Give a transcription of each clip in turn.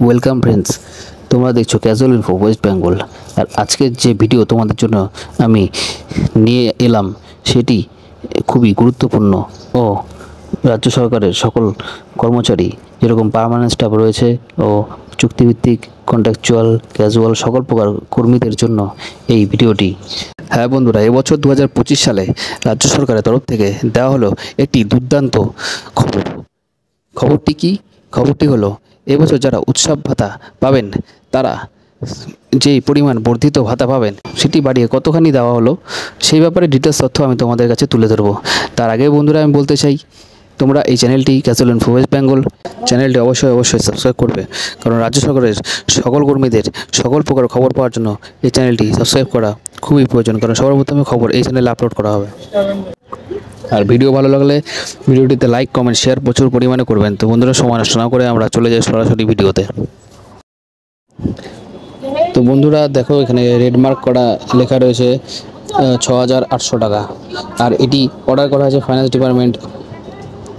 Welcome friends, তোমরা দেখছো casual info West Bengal. আর আজকের যে ভিডিও তোমাদের জন্য আমি নিয়ে এলাম সেটি খুবই গুরুত্বপূর্ণ ও রাজ্য সরকারের সকল কর্মচারী যেরকম পার্মানেন্ট স্টাফ রয়েছে ও চুক্তিভিত্তিক কন্ট্রাকচুয়াল ক্যাজুয়াল সকল প্রকার কর্মীদের জন্য এই ভিডিওটি। হ্যাঁ বন্ধুরা, এবছর 2025 সালে রাজ্য সরকারের তরফ থেকে দেওয়া হলো একটি দুর্দান্ত খবর। খবরটি কি? খবরটি হলো এবছর যারা উৎসব ভাতা পাবেন তারা যেই পরিমাণ বর্ধিত ভাতা পাবেন সেটি বাড়িয়ে কতখানি দেওয়া হলো সেই ব্যাপারে ডিটেলস তথ্য আমি তোমাদের কাছে তুলে ধরবো। তার আগে বন্ধুরা আমি বলতে চাই, তোমরা এই চ্যানেলটি ক্যাজুয়াল ইনফো ওয়েস্ট বেঙ্গল চ্যানেলটি অবশ্যই সাবস্ক্রাইব করবে, কারণ রাজ্য সরকারের সকল কর্মীদের সকল প্রকার খবর পাওয়ার জন্য এই চ্যানেলটি সাবস্ক্রাইব করা খুবই প্রয়োজন, কারণ সবার প্রথমে খবর এই চ্যানেলে আপলোড করা হবে। আর ভিডিও ভালো লাগলে ভিডিওটিতে লাইক কমেন্ট শেয়ার প্রচুর পরিমাণে করবেন। তো বন্ধুরা, সময় নষ্ট না করে আমরা চলে যাই সরাসরি ভিডিওতে। তো বন্ধুরা দেখো, এখানে রেড মার্ক করা লেখা রয়েছে 6,800 টাকা। আর এটি অর্ডার করা হয়েছে ফাইন্যান্স ডিপার্টমেন্ট,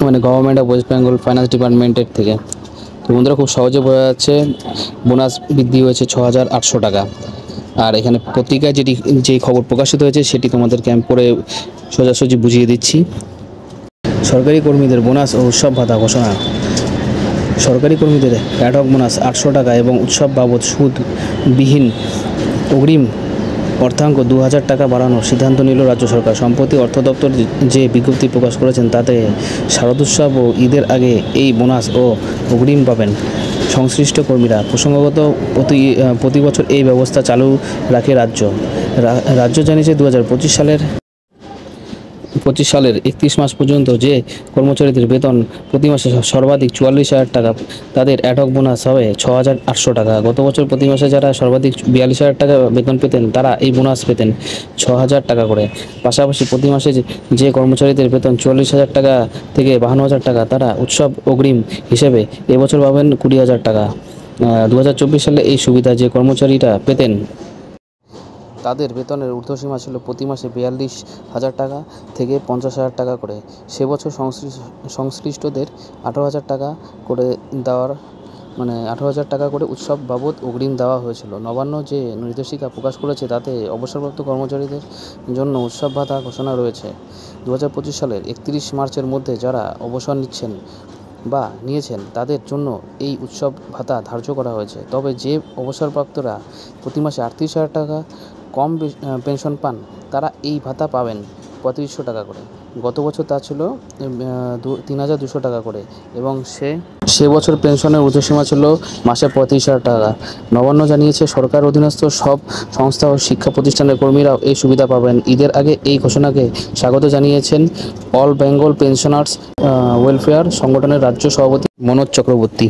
মানে government of West Bengal finance ডিপার্টমেন্টের থেকে। তো বন্ধুরা, খুব সহজে বোঝা যাচ্ছে বোনাস বৃদ্ধি হয়েছে 6,800 টাকা। আর এখানে পত্রিকায় যেই খবর প্রকাশিত হয়েছে সেটি তোমাদের ক্যাম্প করে সোজাসুজি বুঝিয়ে দিচ্ছি। সরকারি কর্মীদের বোনাস ও উৎসব ভাতা ঘোষণা। সরকারি কর্মীদের অ্যাডহক বোনাস 800 টাকা এবং উৎসব বাবদ সুদবিহীন অগ্রিম অর্থাঙ্ক 2,000 টাকা বাড়ানোর সিদ্ধান্ত নিল রাজ্য সরকার। সম্প্রতি অর্থ দপ্তর যে বিজ্ঞপ্তি প্রকাশ করেছেন তাতে শারদোৎসব ও ঈদের আগে এই বোনাস ও অগ্রিম পাবেন সংশ্লিষ্ট কর্মীরা। প্রসঙ্গত প্রতি বছর এই ব্যবস্থা চালু রাখে রাজ্য জানিয়েছে 2025 সালের 31 মার্চ পর্যন্ত যে কর্মচারীদের বেতন প্রতি মাসে সর্বাধিক 44,000 টাকা তাদের অ্যাডহক বোনাস হবে 6,800 টাকা। গত বছর প্রতি মাসে যারা সর্বাধিক 42,000 টাকা বেতন পেতেন তারা এই বোনাস পেতেন 6,000 টাকা করে। পাশাপাশি প্রতি মাসে যে কর্মচারীদের বেতন 44,000 টাকা থেকে 52,000 টাকা তারা উৎসব অগ্রিম হিসেবে এবছর পাবেন 20,000 টাকা। 2024 সালে এই সুবিধা যে কর্মচারীরা পেতেন তাদের বেতনের ঊর্ধ্বসীমা ছিল প্রতি মাসে 42,000 টাকা থেকে 50,000 টাকা করে। সে বছর সংশ্লিষ্টদের 18,000 টাকা করে দেওয়ার 18,000 টাকা করে উৎসব বাবদ অগ্রিম দেওয়া হয়েছিল। নবান্ন যে নির্দেশিকা প্রকাশ করেছে তাতে অবসরপ্রাপ্ত কর্মচারীদের জন্য উৎসব ভাতা ঘোষণা রয়েছে। 2025 সালের 31 মার্চের মধ্যে যারা অবসর নিয়েছেন তাদের জন্য এই উৎসব ভাতা ধার্য করা হয়েছে। তবে যে অবসরপ্রাপ্তরা প্রতি মাসে 38,000 টাকা কম পেনশন পান তারা এই ভাতা পাবেন 3500 টাকা করে। গত বছর তা ছিল 3,200 টাকা করে এবং সে বছর পেনশনের ঊর্ধ্বসীমা ছিল মাসে 35,000 টাকা। নবান্ন জানিয়েছে সরকার অধীনস্থ সব সংস্থা ও শিক্ষা প্রতিষ্ঠানের কর্মীরাও এই সুবিধা পাবেন। ঈদের আগে এই ঘোষণাকে স্বাগত জানিয়েছেন অল বেঙ্গল পেনশনার্স ওয়েলফেয়ার সংগঠনের রাজ্য সভাপতি মনোজ চক্রবর্তী।